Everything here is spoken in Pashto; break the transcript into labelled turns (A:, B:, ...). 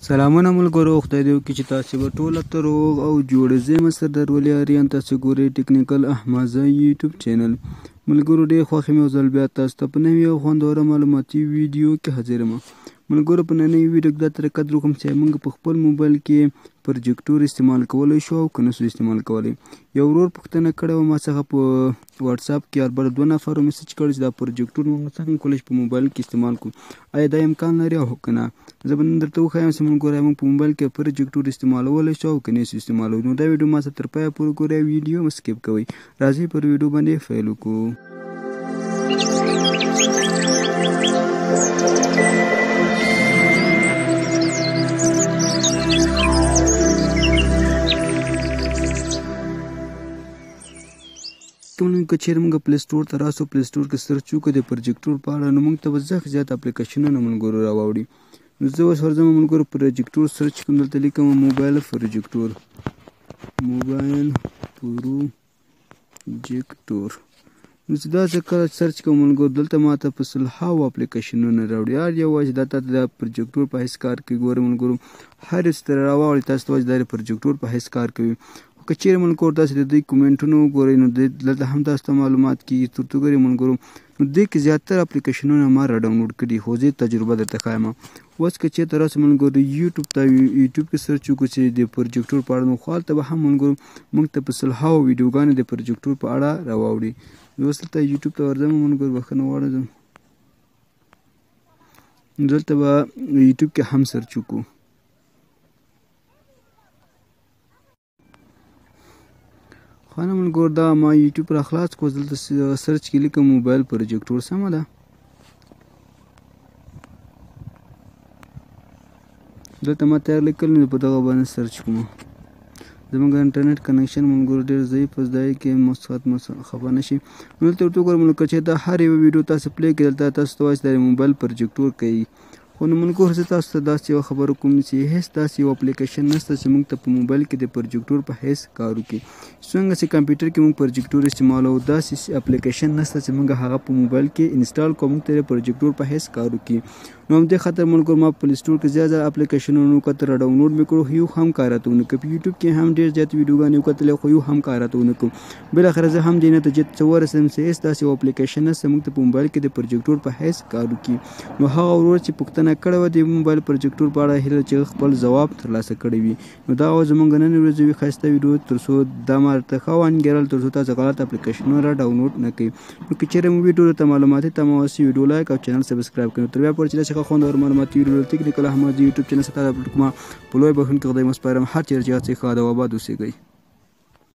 A: سلامونه ملګرو، خدای دې وکړي چې تاسې به ټوله ته روغ او جوړ یې. زه سردار ولی اریان، تاسې ګورئ ټیکنیکل احمازه یوټیوب چینل. ملګرو ډېر خوښ یم یو ځل بیا تاسو ته په نوي او خوندوره معلوماتي ویډیو کې حاضر یم. ملګرو په نننۍ ویډیو کې دا طریقه در کوم چې موږ په خپل موبایل کې پروجیکټور استعمال کولی شو او که نسو استعمال کولی. یو ورور پوښتنه کړې وه ما څخه په واتساپ کې، البته 2 نفرو میسج کړی چې دا پروجیکټور موږ څنګه کولی شو په موبایل کې استعمال کړو، آیا دا امکان لري او که نه. زه به نن درته وښایم چې ملګرو موږ په موبایل کې پروجیکټور استعمالولی شو او که نه یې استعمالوو. نو دا ویډیو ما سره تر پایه پورې ګورئ، ویډیو مه سکیپ کوئ. راځئ پر ویډیو باندې پیل وکړو. که چیرې موږ پلی سټور ته راسو، پلی سټور کې سرچ وکړو د پروجیکټور په اړه، نو موږ ته به زیات اپلیکیشنونه ملګرو راواوړي. نو زه اوس ورځم ملګرو پروجیکټور سرچ کوم، دلته لیکم موبایل پروجیکټور. موبایل پروجیکټور. نو چې داسې کله سرچ کوم ملګرو، دلته ماته په سلهاوو اپلیکیشنونه راوړي. هر یو وایي چې دا تاته د پروجیکټور په حیث کار کوي. ګورئ ملګرو هر یو څه راواړي، تاسو ته وایي چې دا د پروجیکټور په حیث کار کوي. که چیرې ملګرو تاسې د دوی کومنټونه وګورئ، نو دلته هم تاسو ته معلومات کېږي. تر څو ګورئ ملګرو نو دې کې زیاتره اپلیکیشنونه ما را ډاونلوډ کړي، خو زه تجربه درته ښایم. اوس که چېرته راسو ملګرو یوټیوب ته، یوټیوب کې سرچ وکړو چې د پروجیکټور په اړه، نو خو هلته به هم ملګرو موږ ته په سلهاوو ویډیوګانې د پروجیکټور په اړه راواوړي. زه اوس دلته یوټیوب ته ورځم ملګرو، بښنه غواړم. دلته به یوټیوب کې هم سرچ وکړو. خو نه ملګرو دا ما یوټیوب را خلاص کړو، دلته سرچ کې لیکم موبایل پروجیکټور. سمه ده، دلته ما تیار لیکل، نو په دغه باندې سرچ کوم. زموږ انټرنیټ کنیکشن ملګرو ډېر ضعیف دی کې مثبت خفه نه شي. نو دلته ورته وګورئ ملګرو چې دا هر یوه ویډیو تاسو پلی کړئ، دلته تاسو ته وایي چې دا موبایل پروجیکټور کوي. خو نو ملګرو زه تاسو ته داسې یوه خبره کوم چې هېڅ داسې یو اپلیکیشن نشته چې موږ ته په موبایل کې د پروجیکټور په حیث کار وکړي. څنګه چې کمپیوټر کې موږ پروجیکټور استعمالوو، داسې اپلیکیشن نشته چې موږ هغه په موبایل کې انسټال کړو موږ ته د پروجیکټور په حیث کار وکړي. نو همدې خاطر ملګرو ما په پلی سټور کې زیات اپلیکیشنونه وکتل، را ډاونلوډ مې کړو، یو هم کار راته ونه کړ. په یوټیوب کې هم ډېر زیات ویډیوګانې وکتلې، خو یو هم کار راته ونه کړ. بالاخره زه هم دې نتیجې ته ورسېدم چې هېڅ داسې یو اپلیکیشن نشته موږ ته په موبایل کې د پروجیکټور په حیث کار وکړي. نو هغه ورور چې پوښتنه کړې وه د موبایل پروجیکټور په اړه، هیله چې خپل ځواب ترلاسه کړی وي. نو دا وه زموږ نن ورځې ښایسته ویډیو، تر څو دا ما درته ښه وانګېرل تر څو تاسو غلط اپلیکیشنونه را ډاونلوډ نه کړئ. نو که چیرې مو ویډیو درته معلوماتي تمه وسي، ویډیو لایک او چینل سبسکرایب کړئ. تر بیا پورې چې داسې ښه خوندور معلوماتي ویډیو ټیکنیکل احمازه یوټیوب چینل سره اپلوډ کوم. په لوی بښونکي خدای مو سپارم. هر چیرې چې یاد شئ ښاد او آباد اوسېږئ.